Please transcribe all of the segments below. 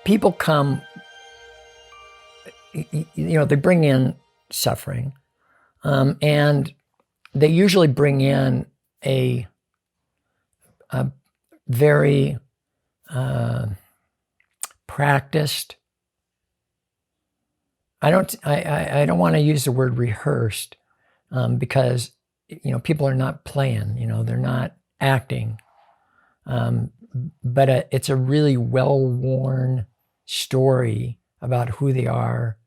people come, they bring in suffering, and they usually bring in a very practiced. I don't want to use the word rehearsed, because people are not playing. They're not acting. But it's a really well-worn story about who they are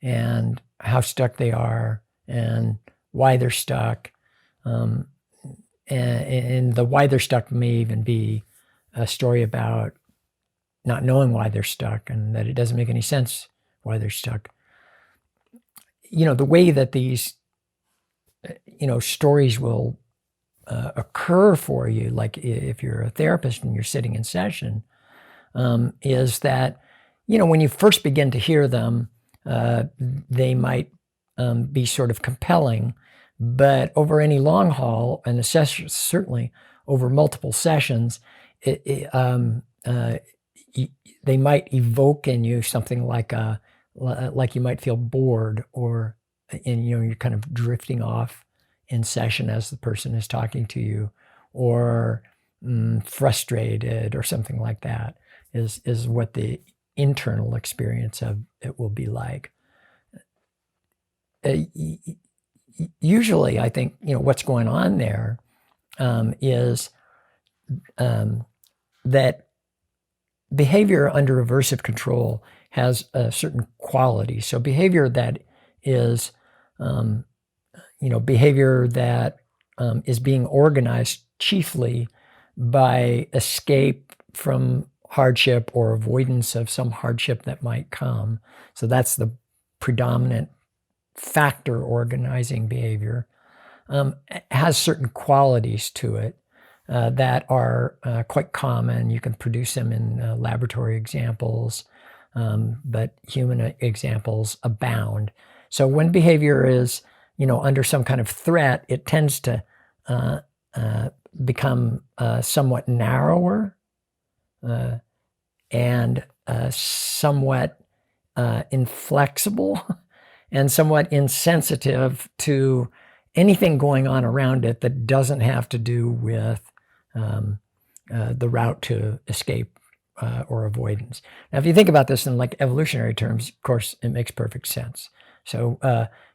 and how stuck they are and why they're stuck. And the why they're stuck may even be a story about not knowing why they're stuck and that it doesn't make any sense why they're stuck. The way that these, stories will occur for you, like if you're a therapist and you're sitting in session, is that, when you first begin to hear them, they might be sort of compelling, but over any long haul, and certainly over multiple sessions, they might evoke in you something like you might feel bored, or you're kind of drifting off in session as the person is talking to you, or frustrated, or something like that is what the internal experience of it will be like. Usually, I think what's going on there is that behavior under aversive control has a certain quality. So behavior that is behavior that is being organized chiefly by escape from hardship or avoidance of some hardship that might come. So that's the predominant factor organizing behavior. Has certain qualities to it that are quite common. You can produce them in laboratory examples, but human examples abound. So when behavior is under some kind of threat, it tends to become somewhat narrower and somewhat inflexible and somewhat insensitive to anything going on around it that doesn't have to do with the route to escape or avoidance. Now, if you think about this in like evolutionary terms, of course, it makes perfect sense. So,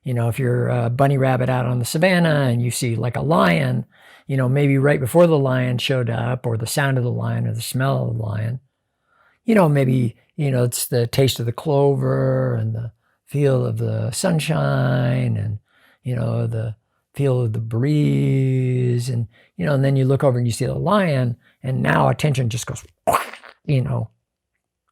if you're a bunny rabbit out on the savannah and you see like a lion, maybe right before the lion showed up, or the sound of the lion or the smell of the lion, maybe, it's the taste of the clover and the feel of the sunshine and, the feel of the breeze. And, and then you look over and you see the lion, and now attention just goes,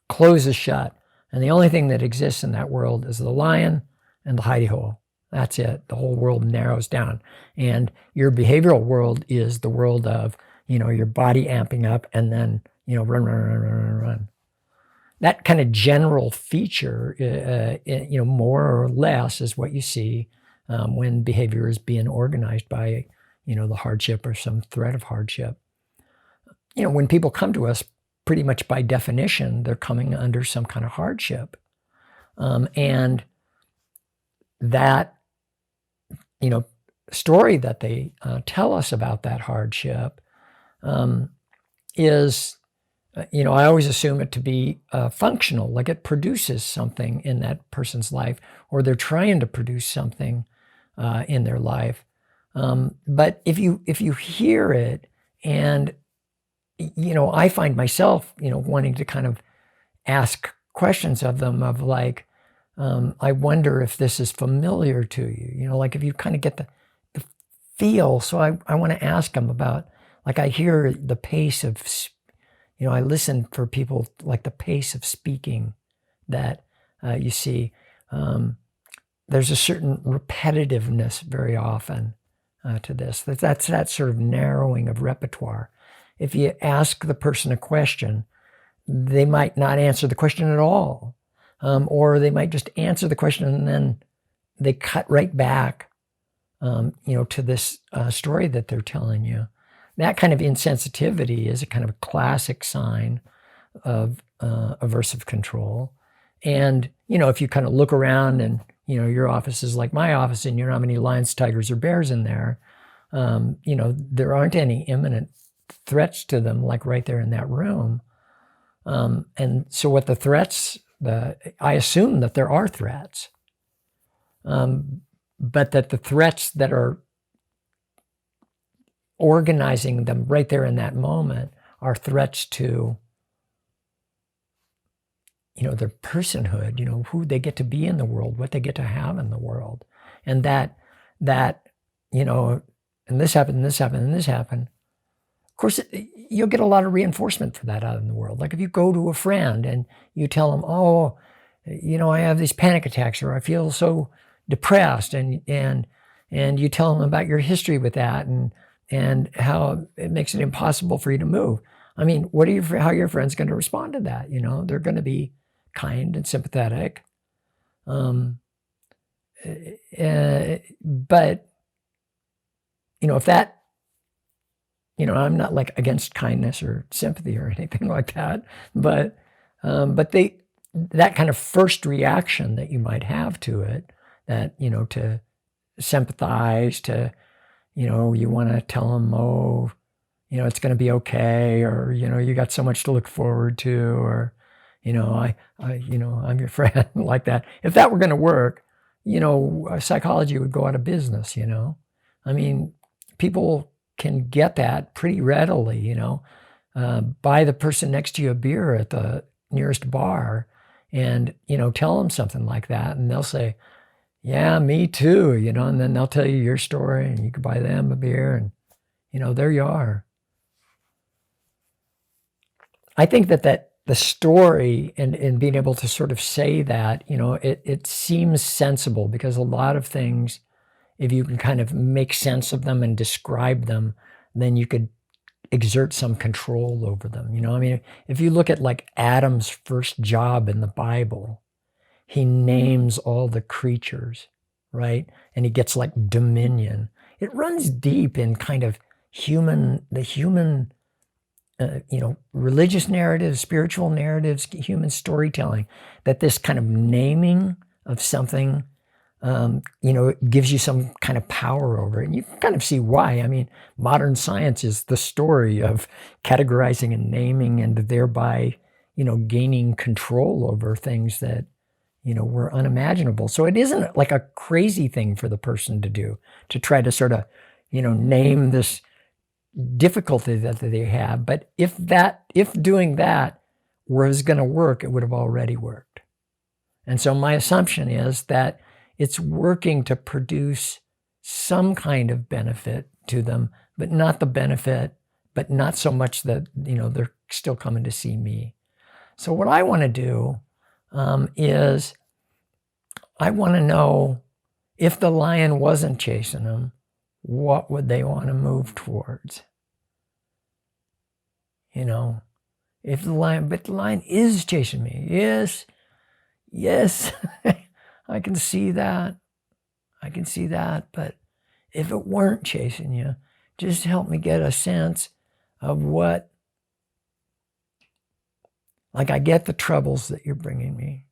closes shut. And the only thing that exists in that world is the lion and the hidey hole. That's it. The whole world narrows down. And your behavioral world is the world of, your body amping up and then, run. That kind of general feature, more or less is what you see when behavior is being organized by, the hardship or some threat of hardship. When people come to us, pretty much by definition, they're coming under some kind of hardship. And that, story that they tell us about that hardship is, I always assume it to be functional, like it produces something in that person's life, or they're trying to produce something in their life. But if you hear it, and I find myself, wanting to kind of ask questions of them of like, I wonder if this is familiar to you, like if you kind of get the feel. So I want to ask them about, like, I hear the pace of, I listen for people, like the pace of speaking that you see. There's a certain repetitiveness very often to this. That's that sort of narrowing of repertoire. If you ask the person a question, they might not answer the question at all. Or they might just answer the question and then they cut right back, to this story that they're telling you. That kind of insensitivity is a kind of a classic sign of aversive control. And, if you kind of look around and, your office is like my office and you don't have any lions, tigers, or bears in there, there aren't any imminent threats to them, like right there in that room. And so what the threats, I assume that there are threats, but that the threats that are organizing them right there in that moment are threats to, their personhood, who they get to be in the world, what they get to have in the world. And that, and this happened, and this happened, and this happened. Of course, you'll get a lot of reinforcement for that out in the world. Like if you go to a friend and you tell them, oh, I have these panic attacks, or I feel so depressed, and you tell them about your history with that and how it makes it impossible for you to move. I mean, how are your friends going to respond to that? They're going to be kind and sympathetic. But, if that, I'm not like against kindness or sympathy or anything like that, but that kind of first reaction that you might have to it, that, to sympathize, to, you want to tell them, oh, it's going to be okay, or, you got so much to look forward to, or, I'm your friend, like that. If that were going to work, psychology would go out of business, I mean, people can get that pretty readily, buy the person next to you a beer at the nearest bar and, tell them something like that. And they'll say, yeah, me too, and then they'll tell you your story and you can buy them a beer and, there you are. I think that the story and being able to sort of say that, it seems sensible, because a lot of things, if you can kind of make sense of them and describe them, then you could exert some control over them. I mean, if you look at like Adam's first job in the Bible, he names all the creatures, right? And he gets like dominion. It runs deep in kind of the human, religious narratives, spiritual narratives, human storytelling, that this kind of naming of something, it gives you some kind of power over it. And you can kind of see why. I mean, modern science is the story of categorizing and naming, and thereby, gaining control over things that, were unimaginable. So it isn't like a crazy thing for the person to do, to try to sort of, name this difficulty that they have. But if doing that was going to work, it would have already worked. And so my assumption is that it's working to produce some kind of benefit to them, but not so much that, they're still coming to see me. So what I want to do is I want to know, if the lion wasn't chasing them, what would they want to move towards? If the lion is chasing me, yes, I can see that. But if it weren't chasing you, just help me get a sense of what, like, I get the troubles that you're bringing me.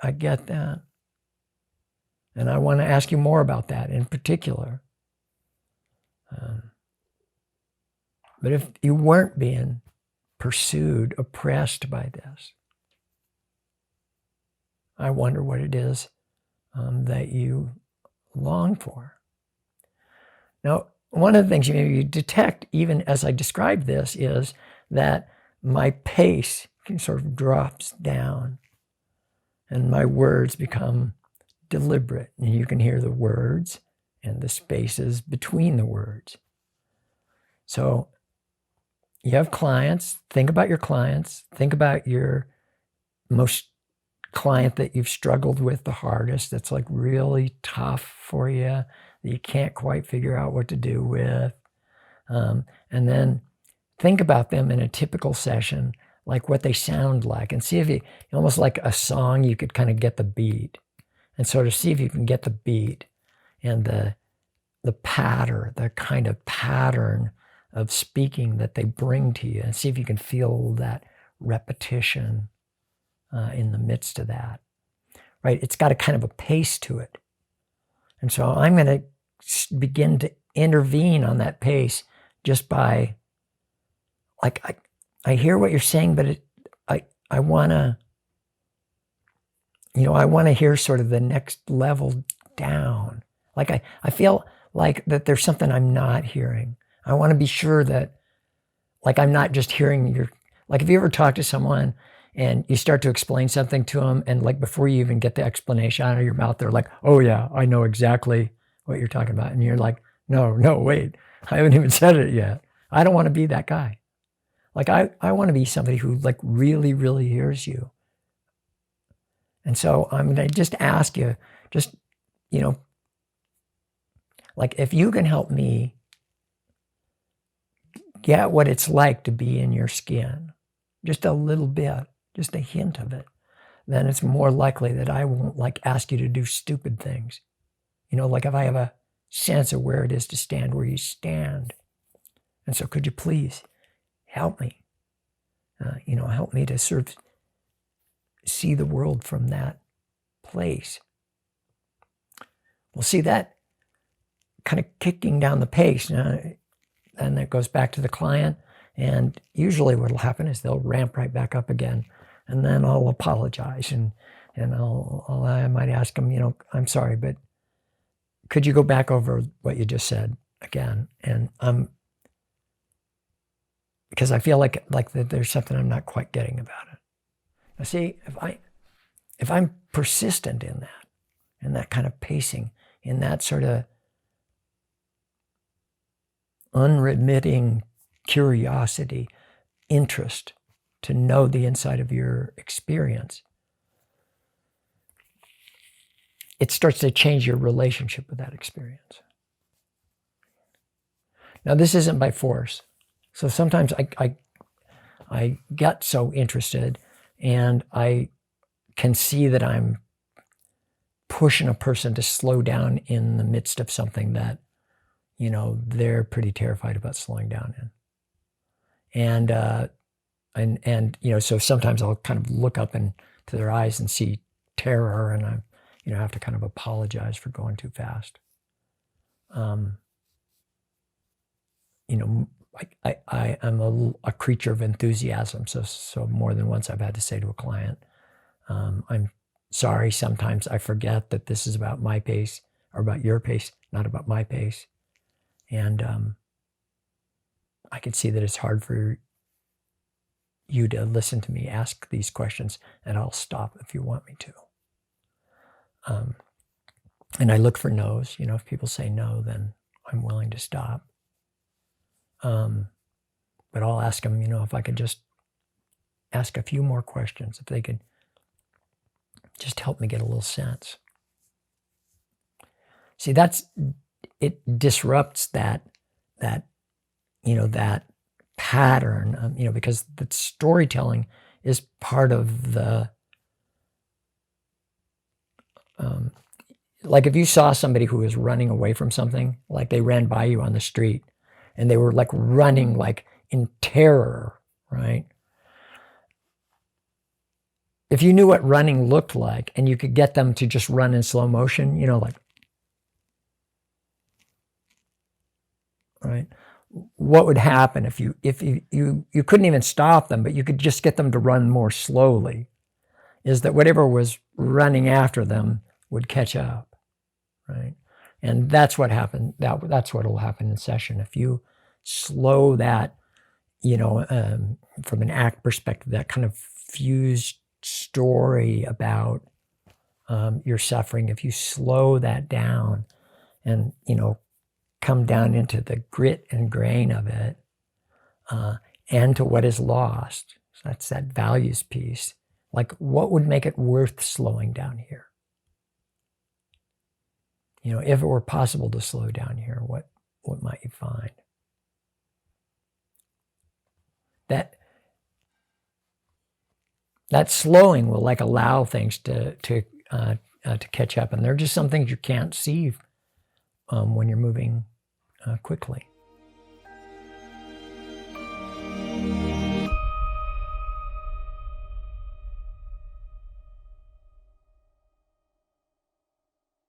I get that. And I want to ask you more about that in particular. But if you weren't being pursued, oppressed by this, I wonder what it is that you long for. Now, one of the things you detect, even as I describe this, is that my pace sort of drops down and my words become deliberate. And you can hear the words and the spaces between the words. So you have clients. Think about your clients. Think about your most client that you've struggled with the hardest, that's like really tough for you, that you can't quite figure out what to do with. And then think about them in a typical session, like what they sound like, and see if you, almost like a song, you could kind of get the beat, and sort of see if you can get the beat and the pattern, the kind of pattern of speaking that they bring to you, and see if you can feel that repetition in the midst of that, right? It's got a kind of a pace to it. And so I'm going to begin to intervene on that pace just by, like, I hear what you're saying, but I want to, I want to hear sort of the next level down. Like I feel like that there's something I'm not hearing. I want to be sure that, like, I'm not just hearing like, if you ever talk to someone and you start to explain something to them, and like before you even get the explanation out of your mouth, they're like, oh yeah, I know exactly what you're talking about. And you're like, no, wait, I haven't even said it yet. I don't want to be that guy. Like, I want to be somebody who, like, really, really hears you. And so I'm going to just ask you, just, like, if you can help me get what it's like to be in your skin, just a little bit, just a hint of it, then it's more likely that I won't, like, ask you to do stupid things. Like, if I have a sense of where it is to stand where you stand. And so could you please help me, help me to sort of see the world from that place. Well, see, that kind of kicking down the pace, and it goes back to the client. And usually what will happen is they'll ramp right back up again. And then I'll apologize. And I might ask them, I'm sorry, but could you go back over what you just said again? And because I feel like there's something I'm not quite getting about it. Now, see, if I'm persistent in that kind of pacing, in that sort of unremitting curiosity, interest to know the inside of your experience, it starts to change your relationship with that experience. Now, this isn't by force. So sometimes I get so interested, and I can see that I'm pushing a person to slow down in the midst of something that, they're pretty terrified about slowing down in. And so sometimes I'll kind of look up into their eyes and see terror, and I, have to kind of apologize for going too fast. I am a creature of enthusiasm. So more than once I've had to say to a client, I'm sorry, sometimes I forget that this is about my pace, or about your pace, not about my pace. And I can see that it's hard for you to listen to me ask these questions, and I'll stop if you want me to. And I look for no's. If people say no, then I'm willing to stop. But I'll ask them, if I could just ask a few more questions, if they could just help me get a little sense. See, it disrupts that pattern, because the storytelling is part of the, like, if you saw somebody who was running away from something, like they ran by you on the street and they were like running like in terror, right? If you knew what running looked like and you could get them to just run in slow motion, like, right? What would happen if you couldn't even stop them, but you could just get them to run more slowly, is that whatever was running after them would catch up, right? And that's what happened. That's what will happen in session. If you slow that, from an act perspective, that kind of fused story about your suffering, if you slow that down and, come down into the grit and grain of it, and to what is lost. So that's that values piece. Like, what would make it worth slowing down here? If it were possible to slow down here, what might you find? That slowing will, like, allow things to catch up, and there are just some things you can't see when you're moving quickly.